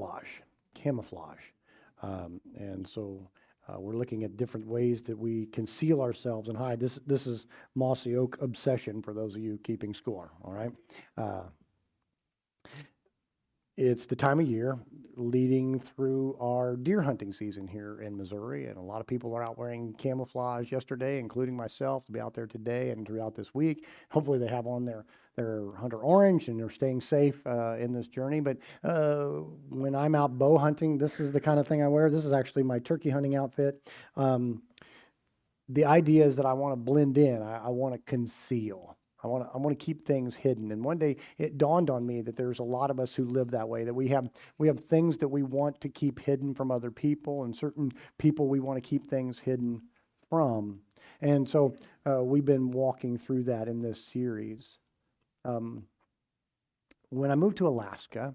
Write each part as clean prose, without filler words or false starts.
camouflage. Camouflage. And so we're looking at different ways that we conceal ourselves and hide. This is Mossy Oak obsession for those of you keeping score, all right? It's the time of year leading through our deer hunting season here in Missouri, and a lot of people are out wearing camouflage yesterday, including myself, to be out there today and throughout this week. Hopefully they have on their hunter orange and they're staying safe in this journey. But when I'm out bow hunting, this is the kind of thing I wear. This is actually my turkey hunting outfit. The idea is that I want to blend in. I want to conceal. I want to keep things hidden. And one day it dawned on me that there's a lot of us who live that way, that we have things that we want to keep hidden from other people, and certain people we want to keep things hidden from. And so we've been walking through that in this series. When I moved to Alaska,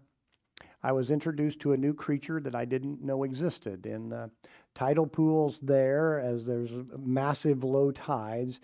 I was introduced to a new creature that I didn't know existed. In the tidal pools there, as there's massive low tides,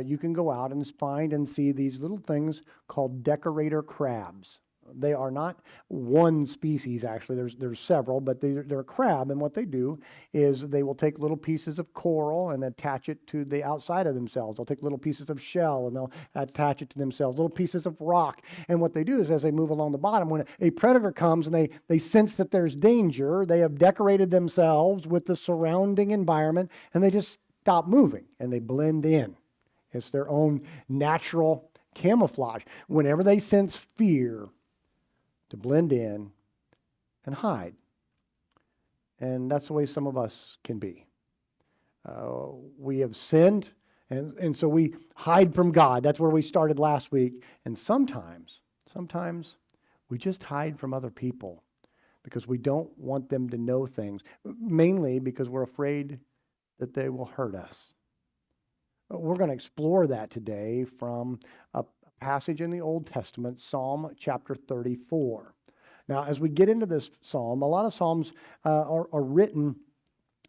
you can go out and find and see these little things called decorator crabs. They are not one species, actually. There's several, but they're a crab, and what they do is they will take little pieces of coral and attach it to the outside of themselves. They'll take little pieces of shell and they'll attach it to themselves, little pieces of rock. And what they do is, as they move along the bottom, when a predator comes and they sense that there's danger, they have decorated themselves with the surrounding environment, and they just stop moving and they blend in. It's their own natural camouflage. Whenever they sense fear, to blend in and hide. And that's the way some of us can be. We have sinned, and so we hide from God. That's where we started last week. And sometimes we just hide from other people because we don't want them to know things, mainly because we're afraid that they will hurt us. We're going to explore that today from a passage in the Old Testament, Psalm chapter 34. Now, as we get into this psalm, a lot of psalms are written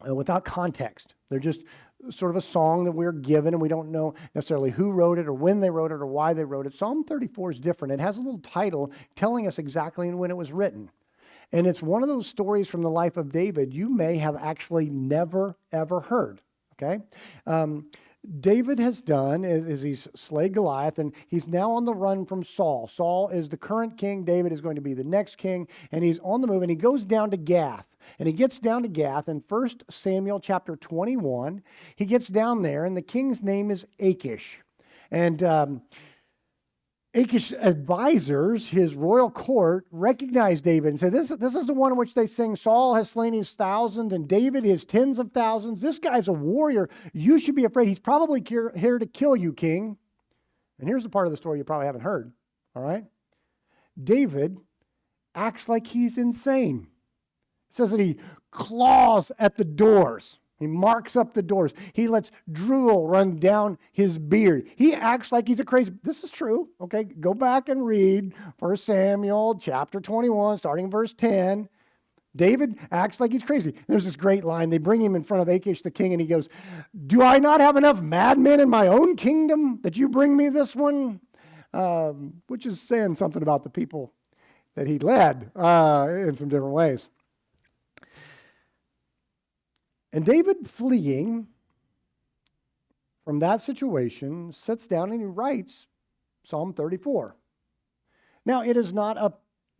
without context. They're just sort of a song that we're given, and we don't know necessarily who wrote it or when they wrote it or why they wrote it. Psalm 34 is different. It has a little title telling us exactly when it was written. And it's one of those stories from the life of David you may have actually never, ever heard. Okay? David has done is he's slayed Goliath, and he's now on the run from Saul. Saul is the current king. David is going to be the next king, and he's on the move, and he goes down to Gath. And he gets down to Gath in 1 Samuel chapter 21. He gets down there, and the king's name is Achish. And Achish's advisors, his royal court, recognize David and say, this is the one in which they sing, Saul has slain his thousands and David his tens of thousands. This guy's a warrior. You should be afraid. He's probably here to kill you, king. And here's the part of the story you probably haven't heard, all right? David acts like he's insane. It says that he claws at the doors. He marks up the doors. He lets drool run down his beard. He acts like he's a crazy. This is true. Okay, go back and read 1 Samuel chapter 21, starting in verse 10. David acts like he's crazy. There's this great line. They bring him in front of Achish the king, and he goes, "Do I not have enough madmen in my own kingdom that you bring me this one?" Which is saying something about the people that he led in some different ways. And David, fleeing from that situation, sits down and he writes Psalm 34. Now, it is not a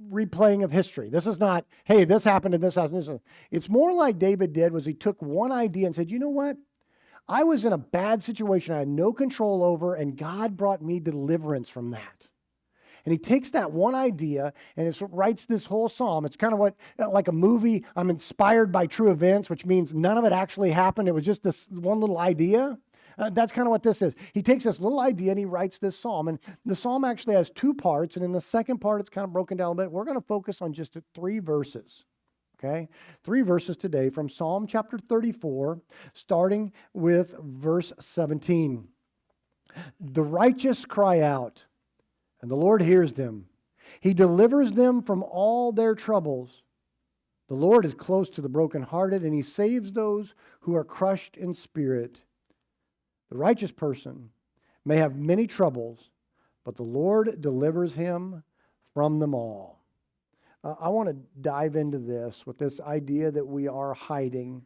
replaying of history. This is not, hey, this happened and this happened. It's more like David did was he took one idea and said, you know what? I was in a bad situation I had no control over, and God brought me deliverance from that. And he takes that one idea and writes this whole psalm. It's kind of like a movie. I'm inspired by true events, which means none of it actually happened. It was just this one little idea. That's kind of what this is. He takes this little idea and he writes this psalm. And the psalm actually has two parts. And in the second part, it's kind of broken down a bit. We're going to focus on just 3 verses. Okay? 3 verses today from Psalm chapter 34, starting with verse 17. The righteous cry out, and the Lord hears them. He delivers them from all their troubles. The Lord is close to the brokenhearted, and he saves those who are crushed in spirit. The righteous person may have many troubles, but the Lord delivers him from them all. I want to dive into this with this idea that we are hiding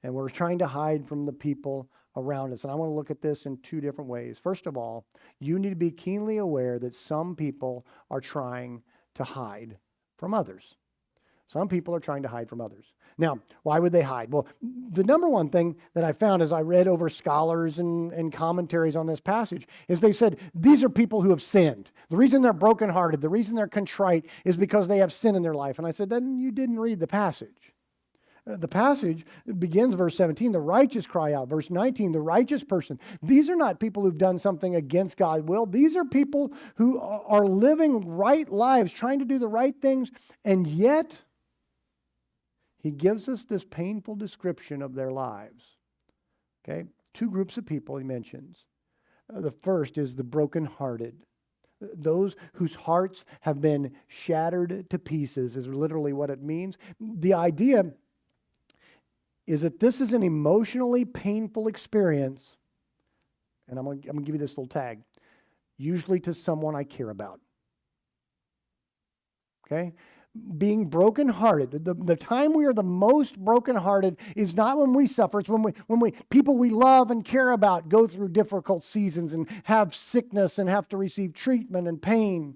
and we're trying to hide from the people around us. And I want to look at this in two different ways. First of all, you need to be keenly aware that some people are trying to hide from others. Some people are trying to hide from others. Now, why would they hide? Well, the number one thing that I found as I read over scholars and commentaries on this passage is they said these are people who have sinned. The reason they're brokenhearted, the reason they're contrite is because they have sin in their life. And I said, then you didn't read the passage. The passage begins verse 17, the righteous cry out. Verse 19, the righteous person. These are not people who've done something against God's will. These are people who are living right lives, trying to do the right things, and yet he gives us this painful description of their lives. Okay? Two groups of people he mentions. The first is the brokenhearted. Those whose hearts have been shattered to pieces is literally what it means. The idea is that this is an emotionally painful experience, and I'm going to give you this little tag, usually to someone I care about. Okay? Being brokenhearted. The time we are the most brokenhearted is not when we suffer. It's when people we love and care about go through difficult seasons and have sickness and have to receive treatment and pain.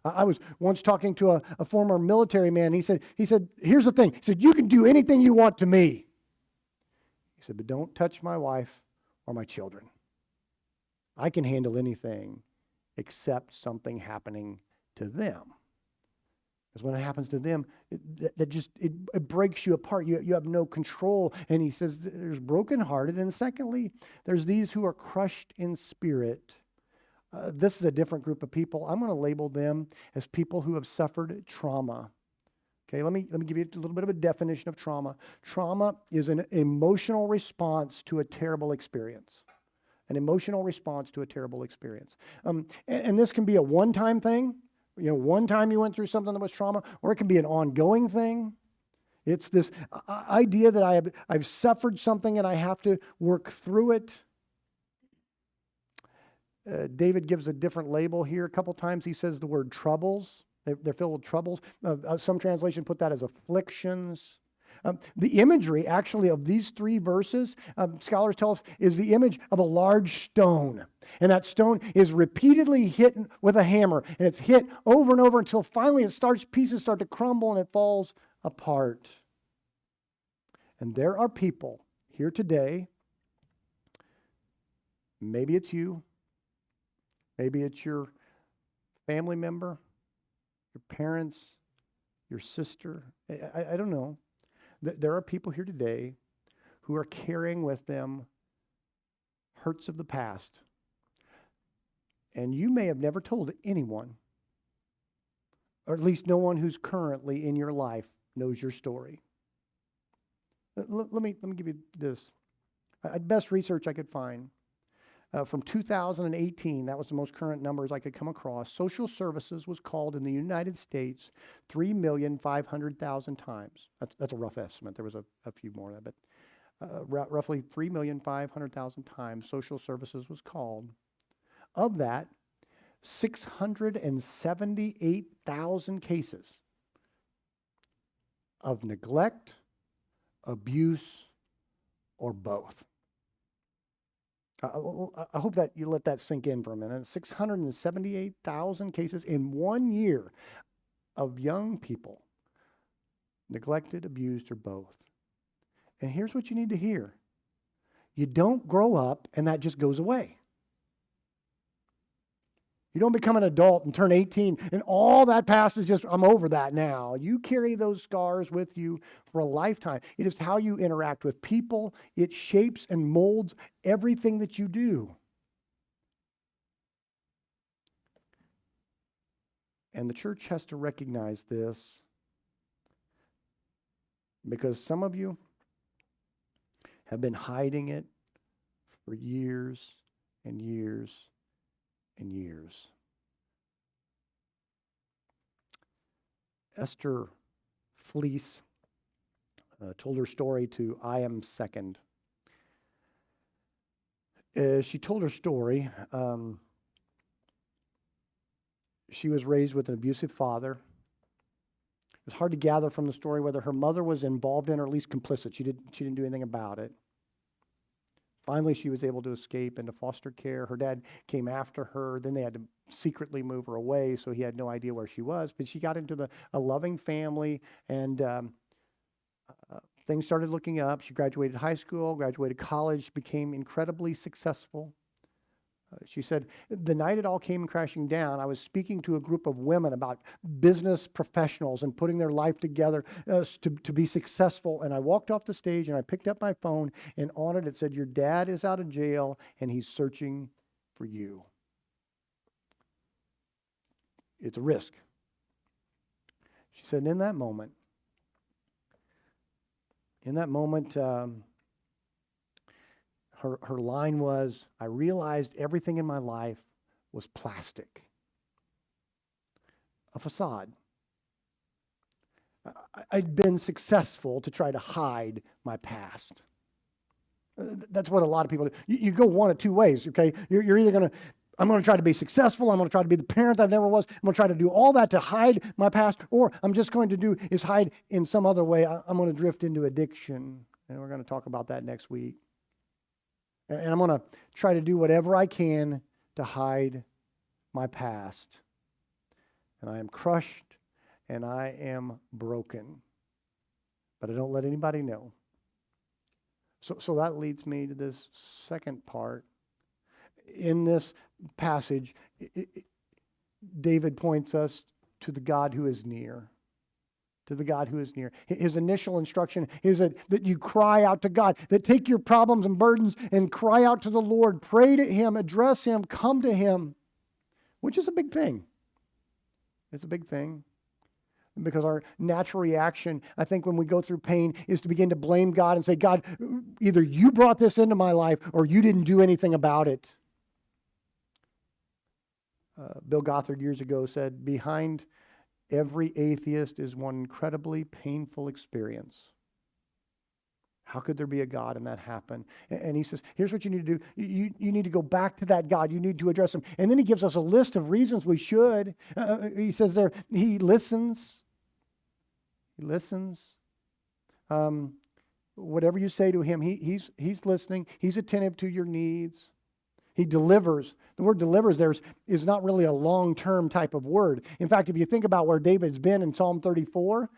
I was once talking to a former military man. He said, here's the thing. He said, you can do anything you want to me. He said, but don't touch my wife or my children. I can handle anything except something happening to them. Because when it happens to them, it breaks you apart. You have no control. And he says there's brokenhearted. And secondly, there's these who are crushed in spirit. This is a different group of people. I'm going to label them as people who have suffered trauma. Okay, let me give you a little bit of a definition of trauma. Trauma is an emotional response to a terrible experience. An emotional response to a terrible experience. And this can be a one-time thing. You know, one time you went through something that was trauma, or it can be an ongoing thing. It's this idea that I've suffered something and I have to work through it. David gives a different label here. A couple times he says the word troubles. They're filled with troubles. Some translation put that as afflictions. The imagery, actually, of these three verses, scholars tell us, is the image of a large stone. And that stone is repeatedly hit with a hammer. And it's hit over and over until finally pieces start to crumble and it falls apart. And there are people here today, maybe it's you, maybe it's your family member, your parents, your sister, I don't know. There are people here today who are carrying with them hurts of the past. And you may have never told anyone, or at least no one who's currently in your life knows your story. Let me give you this. Best research I could find. From 2018, that was the most current numbers I could come across, social services was called in the United States 3,500,000 times. That's a rough estimate. There was a few more of that, but roughly 3,500,000 times social services was called. Of that, 678,000 cases of neglect, abuse, or both. I hope that you let that sink in for a minute. 678,000 cases in 1 year of young people neglected, abused, or both. And here's what you need to hear. You don't grow up and that just goes away. You don't become an adult and turn 18 and all that past is just, I'm over that now. You carry those scars with you for a lifetime. It is how you interact with people. It shapes and molds everything that you do. And the church has to recognize this because some of you have been hiding it for years and years and years. Esther Fleece told her story to I Am Second. She told her story. She was raised with an abusive father. It was hard to gather from the story whether her mother was involved in or at least complicit. She didn't do anything about it. Finally, she was able to escape into foster care. Her dad came after her. Then they had to secretly move her away, so he had no idea where she was. But she got into a loving family, and things started looking up. She graduated high school, graduated college, became incredibly successful. She said, the night it all came crashing down, I was speaking to a group of women about business professionals and putting their life together to be successful. And I walked off the stage and I picked up my phone, and on it said, your dad is out of jail and he's searching for you. It's a risk. She said, in that moment, her line was, I realized everything in my life was plastic, a facade. I'd been successful to try to hide my past. That's what a lot of people do. You go one of two ways, okay? You're either I'm going to try to be successful. I'm going to try to be the parent I never was. I'm going to try to do all that to hide my past, or I'm just going to do is hide in some other way. I'm going to drift into addiction, and we're going to talk about that next week. And I'm going to try to do whatever I can to hide my past. And I am crushed and I am broken. But I don't let anybody know. So that leads me to this second part. In this passage, David points us to the God who is near. To the God who is near. His initial instruction is that you cry out to God, that take your problems and burdens and cry out to the Lord, pray to Him, address Him, come to Him, which is a big thing. It's a big thing. Because our natural reaction, I think, when we go through pain is to begin to blame God and say, God, either you brought this into my life or you didn't do anything about it. Bill Gothard years ago said, behind every atheist is one incredibly painful experience. How could there be a God and that happen? And he says, here's what you need to do. You need to go back to that God. You need to address Him. And then he gives us a list of reasons we should. He says there, He listens. He listens. Whatever you say to Him, He's listening. He's attentive to your needs. He delivers. The word delivers there is not really a long-term type of word. In fact, if you think about where David's been in Psalm 34,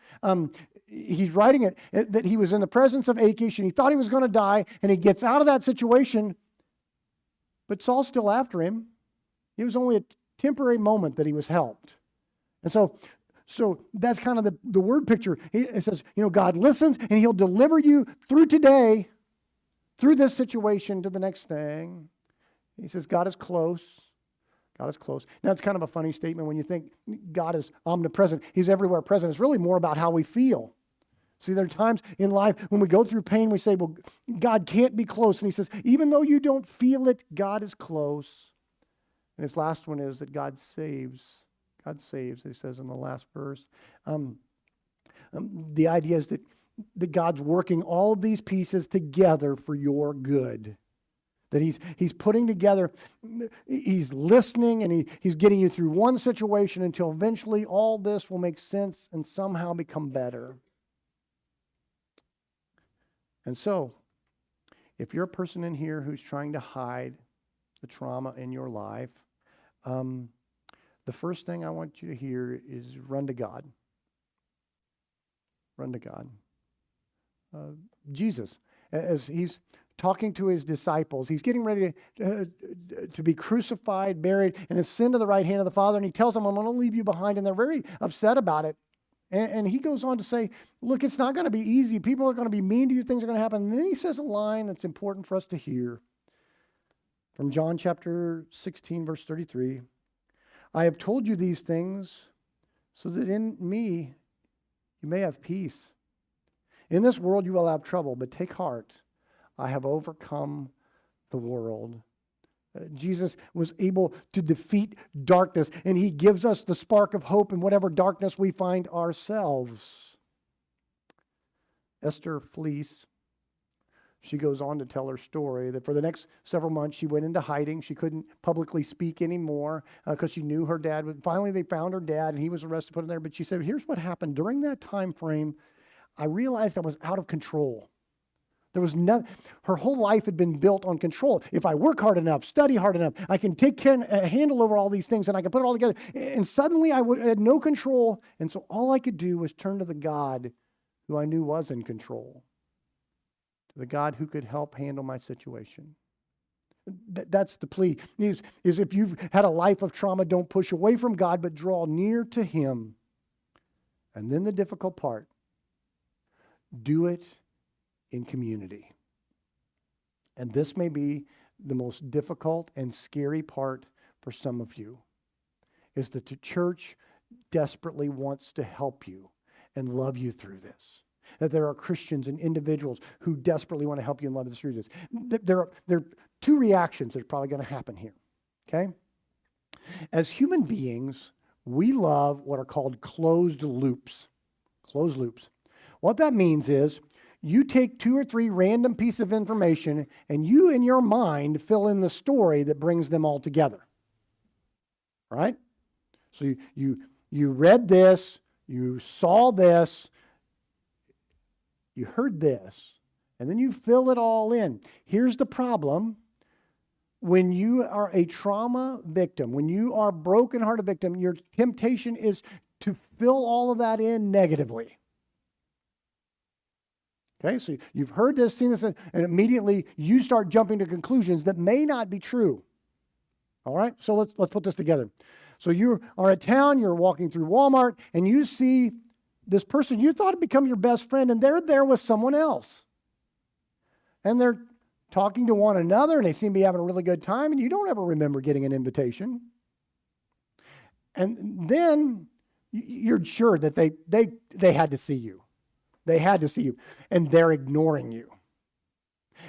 he's writing it that he was in the presence of Achish and he thought he was going to die, and he gets out of that situation, but Saul's still after him. It was only a temporary moment that he was helped. And so that's kind of the word picture. It says, God listens and He'll deliver you through today, through this situation to the next thing. He says, God is close. God is close. Now, it's kind of a funny statement when you think God is omnipresent. He's everywhere present. It's really more about how we feel. See, there are times in life when we go through pain, we say, well, God can't be close. And He says, even though you don't feel it, God is close. And his last one is that God saves. God saves, He says in the last verse. The idea is that God's working all of these pieces together for your good. That he's putting together, He's listening, and he's getting you through one situation until eventually all this will make sense and somehow become better. And so, if you're a person in here who's trying to hide the trauma in your life, the first thing I want you to hear is run to God. Run to God. Jesus, as He's talking to His disciples, He's getting ready to be crucified, buried, and ascend to the right hand of the Father. And He tells them, I'm going to leave you behind. And they're very upset about it. And He goes on to say, look, it's not going to be easy. People are going to be mean to you. Things are going to happen. And then He says a line that's important for us to hear. From John chapter 16, verse 33. I have told you these things so that in me you may have peace. In this world you will have trouble, but take heart. I have overcome the world. Jesus was able to defeat darkness, and He gives us the spark of hope in whatever darkness we find ourselves. Esther Fleece She goes on to tell her story that for the next several months she went into hiding. She couldn't publicly speak anymore because she knew her dad. Finally, they found her dad, and he was arrested, put in there. But she said, here's what happened. During that time frame, I realized I was out of control. There was no, her whole life had been built on control. If I work hard enough, study hard enough, I can take care, handle over all these things, and I can put it all together. And suddenly I had no control. And so all I could do was turn to the God who I knew was in control, to the God who could help handle my situation. That's the plea, is if you've had a life of trauma, don't push away from God, but draw near to Him. And then the difficult part, do it in community. And this may be the most difficult and scary part for some of you, is that the church desperately wants to help you and love you through this. That there are Christians and individuals who desperately want to help you and love you through this. There are two reactions that are probably going to happen here, okay? As human beings, we love what are called closed loops. Closed loops. What that means is, you take 2 or 3 random pieces of information and you in your mind fill in the story that brings them all together. Right? So you read this, you saw this, you heard this, and then you fill it all in. Here's the problem. When you are a trauma victim, when you are a brokenhearted victim, your temptation is to fill all of that in negatively. Okay, so you've heard this, seen this, and immediately you start jumping to conclusions that may not be true. All right, so let's put this together. So you are at town, you're walking through Walmart, and you see this person you thought had become your best friend, and they're there with someone else. And they're talking to one another, and they seem to be having a really good time, and you don't ever remember getting an invitation. And then you're sure that they had to see you. They had to see you, and they're ignoring you.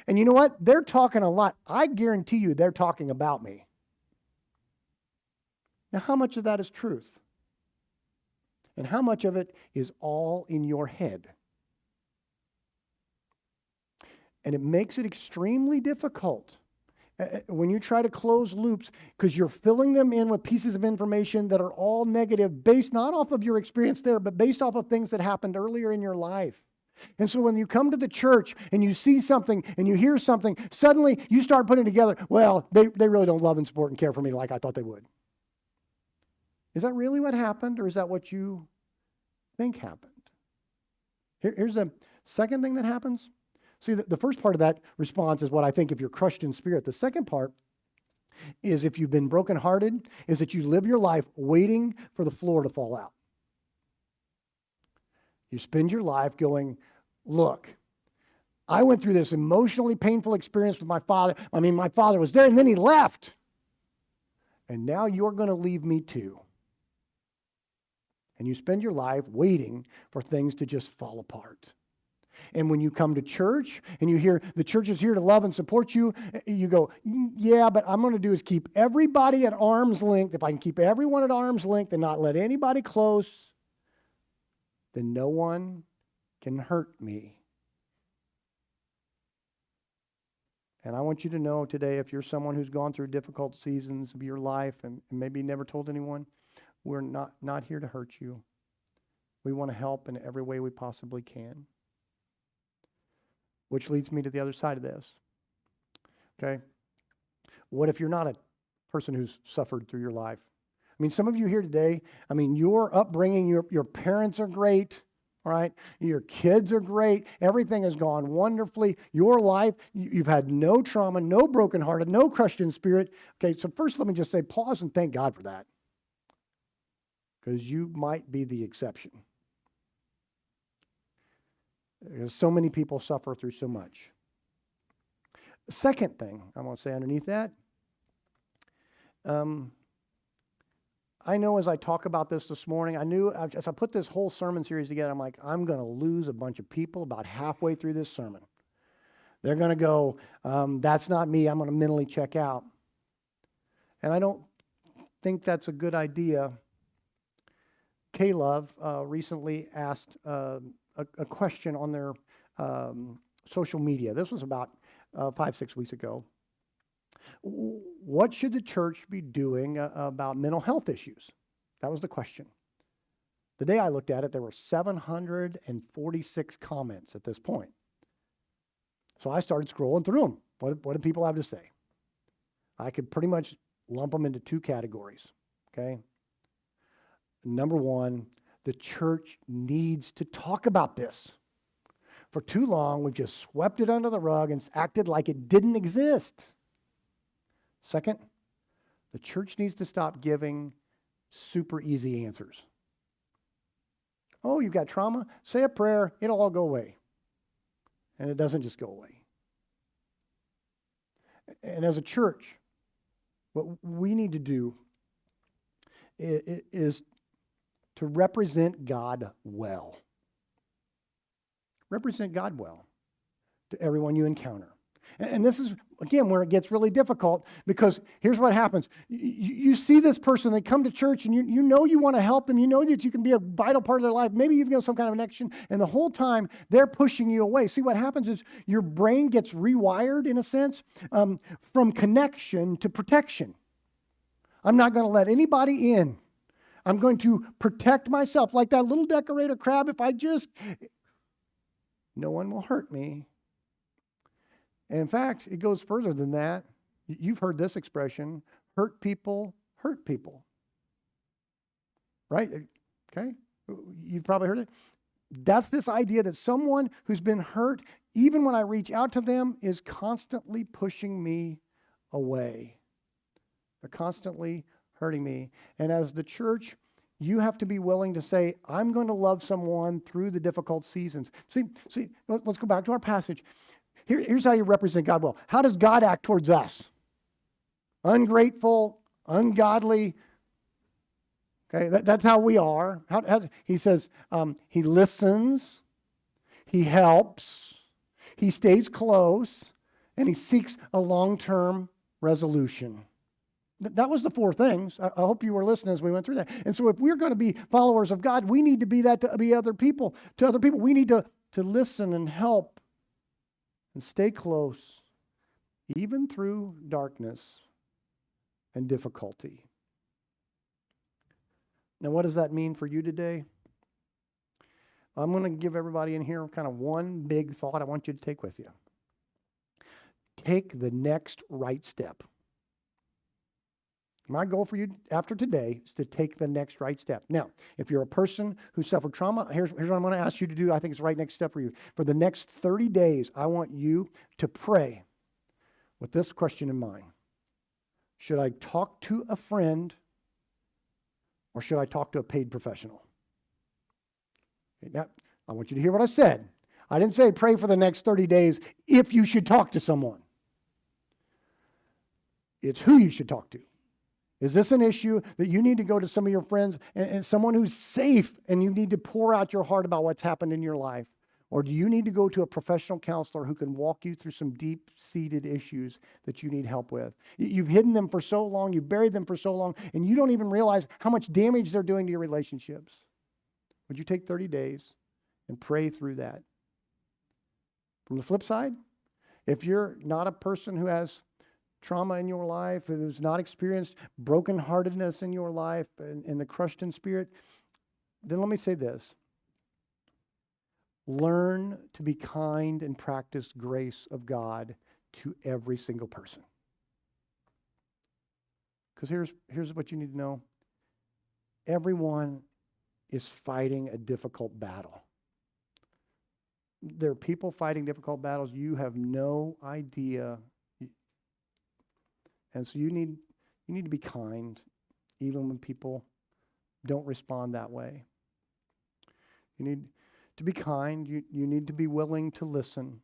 And you know what? They're talking a lot. I guarantee you they're talking about me. Now, how much of that is truth? And how much of it is all in your head? And it makes it extremely difficult when you try to close loops, because you're filling them in with pieces of information that are all negative, based not off of your experience there, but based off of things that happened earlier in your life. And so when you come to the church and you see something and you hear something, suddenly you start putting together, well, they really don't love and support and care for me like I thought they would. Is that really what happened, or is that what you think happened? Here's a second thing that happens. See, the first part of that response is what I think if you're crushed in spirit. The second part is, if you've been brokenhearted, is that you live your life waiting for the floor to fall out. You spend your life going, look, I went through this emotionally painful experience with my father. My father was there and then he left. And now you're going to leave me too. And you spend your life waiting for things to just fall apart. And when you come to church and you hear the church is here to love and support you, you go, yeah, but I'm going to do is keep everybody at arm's length. If I can keep everyone at arm's length and not let anybody close, then no one can hurt me. And I want you to know today, if you're someone who's gone through difficult seasons of your life and maybe never told anyone, we're not here to hurt you. We want to help in every way we possibly can. Which leads me to the other side of this. Okay? What if you're not a person who's suffered through your life? Some of you here today, your upbringing, your parents are great, all right? Your kids are great. Everything has gone wonderfully. Your life, you've had no trauma, no brokenhearted, no crushed in spirit. Okay, so first let me just say, pause and thank God for that. Because you might be the exception. Because so many people suffer through so much. Second thing I want to say underneath that, I know as I talk about this morning, I knew as I put this whole sermon series together, I'm like, I'm going to lose a bunch of people about halfway through this sermon. They're going to go, that's not me, I'm going to mentally check out. And I don't think that's a good idea. K-Love recently asked a question on their social media. This was about 5-6 weeks ago. What should the church be doing about mental health issues? That was the question. The day I looked at it, there were 746 comments at this point. So I started scrolling through them. What do people have to say? I could pretty much lump them into 2 categories, okay? Number one, the church needs to talk about this. For too long, we've just swept it under the rug and acted like it didn't exist. Second, the church needs to stop giving super easy answers. Oh, you've got trauma? Say a prayer, it'll all go away. And it doesn't just go away. And as a church, what we need to do is to represent God well. Represent God well to everyone you encounter. And this is, again, where it gets really difficult, because here's what happens. You see this person, they come to church, and you know you want to help them. You know that you can be a vital part of their life. Maybe you've got some kind of connection, and the whole time they're pushing you away. See, what happens is your brain gets rewired, in a sense, from connection to protection. I'm not going to let anybody in. I'm going to protect myself like that little decorator crab. If I just, no one will hurt me. And in fact, it goes further than that. You've heard this expression, hurt people hurt people. Right? Okay? You've probably heard it. That's this idea that someone who's been hurt, even when I reach out to them, is constantly pushing me away. They're constantly hurting me. And as the church, you have to be willing to say, I'm going to love someone through the difficult seasons. See, let's go back to our passage. Here's how you represent God well. How does God act towards us? Ungrateful, ungodly. Okay, that's how we are. He says he listens, he helps, he stays close, and he seeks a long-term resolution. That was the 4 things. I hope you were listening as we went through that. And so if we're going to be followers of God, we need to be that to be other people. To other people, we need to listen and help and stay close, even through darkness and difficulty. Now, what does that mean for you today? I'm going to give everybody in here kind of one big thought I want you to take with you. Take the next right step. My goal for you after today is to take the next right step. Now, if you're a person who suffered trauma, here's what I'm going to ask you to do. I think it's the right next step for you. For the next 30 days, I want you to pray with this question in mind. Should I talk to a friend, or should I talk to a paid professional? Okay, now, I want you to hear what I said. I didn't say pray for the next 30 days if you should talk to someone. It's who you should talk to. Is this an issue that you need to go to some of your friends and someone who's safe, and you need to pour out your heart about what's happened in your life? Or do you need to go to a professional counselor who can walk you through some deep-seated issues that you need help with? You've hidden them for so long, you've buried them for so long, and you don't even realize how much damage they're doing to your relationships. Would you take 30 days and pray through that? From the flip side, if you're not a person who has trauma in your life, who's not experienced brokenheartedness in your life and the crushed in spirit, then let me say this. Learn to be kind and practice grace of God to every single person. Because here's what you need to know. Everyone is fighting a difficult battle. There are people fighting difficult battles. You have no idea. And so you need to be kind, even when people don't respond that way. You need to be kind. You need to be willing to listen.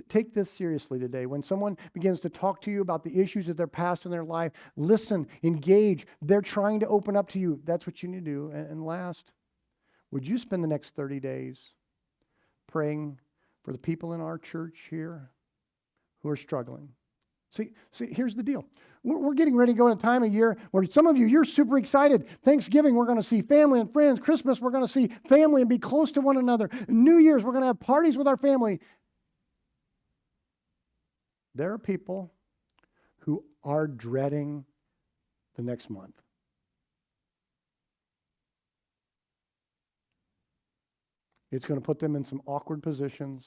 Take this seriously today. When someone begins to talk to you about the issues of their past in their life, listen, engage. They're trying to open up to you. That's what you need to do. And last, would you spend the next 30 days praying for the people in our church here who are struggling? See, here's the deal. We're getting ready to go in a time of year where some of you, you're super excited. Thanksgiving, we're going to see family and friends. Christmas, we're going to see family and be close to one another. New Year's, we're going to have parties with our family. There are people who are dreading the next month. It's going to put them in some awkward positions,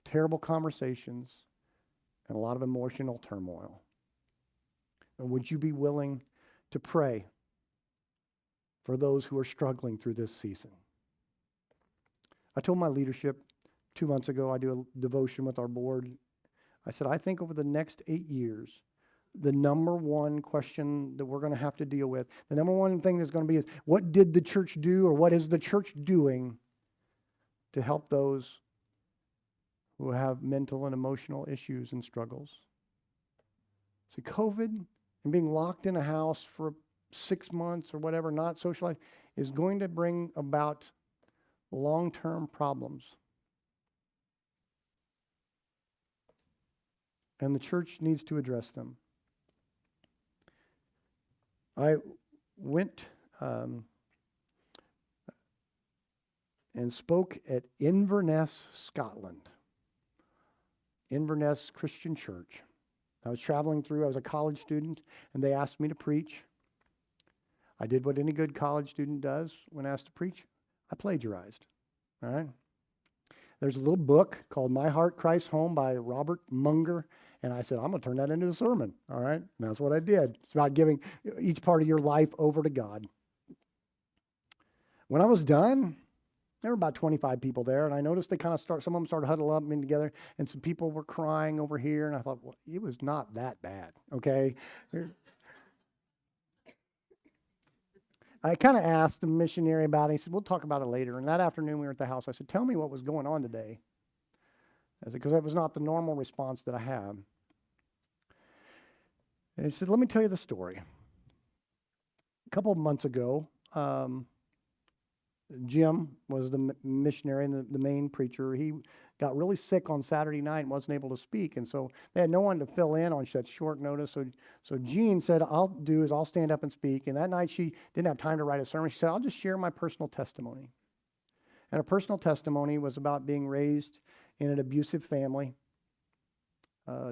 terrible conversations, and a lot of emotional turmoil. And would you be willing to pray for those who are struggling through this season? I told my leadership 2 months ago, I do a devotion with our board. I said, I think over the next 8 years, the number one question that we're going to have to deal with, the number one thing that's going to be is, what did the church do, or what is the church doing to help those who have mental and emotional issues and struggles? See, COVID and being locked in a house for 6 months or whatever, not socializing, is going to bring about long-term problems. And the church needs to address them. I went and spoke at Inverness, Scotland. Inverness Christian Church. I was traveling through, I was a college student, and they asked me to preach. I did what any good college student does when asked to preach. I plagiarized. All right? There's a little book called My Heart Christ's Home by Robert Munger, and I said, I'm going to turn that into a sermon. All right? And that's what I did. It's about giving each part of your life over to God. When I was done, there were about 25 people there, and I noticed they kind of some of them started huddling up and together, and some people were crying over here, and I thought, well, it was not that bad, okay? I kind of asked the missionary about it. He said, we'll talk about it later. And that afternoon we were at the house. I said, tell me what was going on today. I said, because that was not the normal response that I have. And he said, let me tell you the story. A couple of months ago, Jim was the missionary and the main preacher. He got really sick on Saturday night and wasn't able to speak. And so they had no one to fill in on such short notice. So Jean said, I'll stand up and speak. And that night she didn't have time to write a sermon. She said, I'll just share my personal testimony. And her personal testimony was about being raised in an abusive family,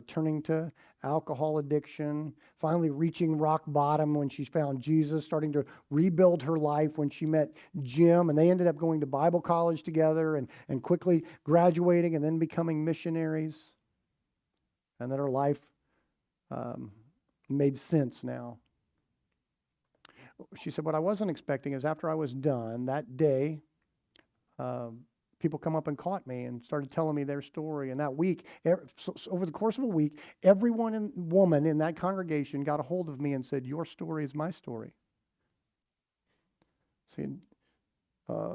turning to alcohol addiction, finally reaching rock bottom when she found Jesus, starting to rebuild her life when she met Jim, and they ended up going to Bible college together and quickly graduating and then becoming missionaries. And that her life made sense now. She said, what I wasn't expecting is after I was done that day, people come up and caught me and started telling me their story. And that week, so over the course of a week, every woman in that congregation got a hold of me and said, your story is my story. See,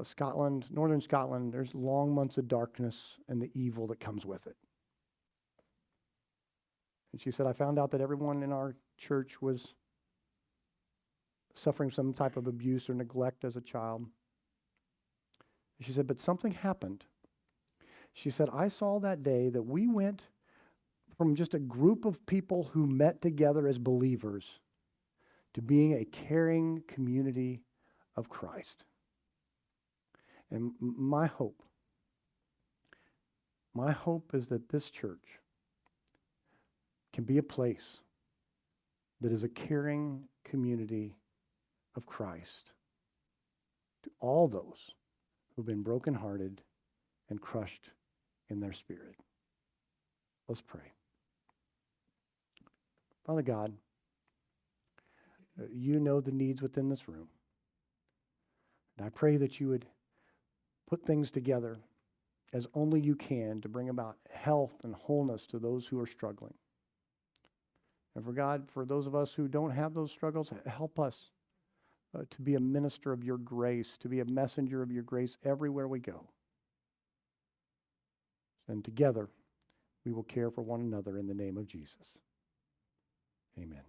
Scotland, northern Scotland, there's long months of darkness and the evil that comes with it. And she said, I found out that everyone in our church was suffering some type of abuse or neglect as a child. She said, but something happened. She said, I saw that day that we went from just a group of people who met together as believers to being a caring community of Christ. And my hope is that this church can be a place that is a caring community of Christ to all those who've been brokenhearted and crushed in their spirit. Let's pray. Father God, you know the needs within this room. And I pray that you would put things together as only you can to bring about health and wholeness to those who are struggling. And for God, for those of us who don't have those struggles, help us to be a minister of your grace, to be a messenger of your grace everywhere we go. And together, we will care for one another in the name of Jesus. Amen.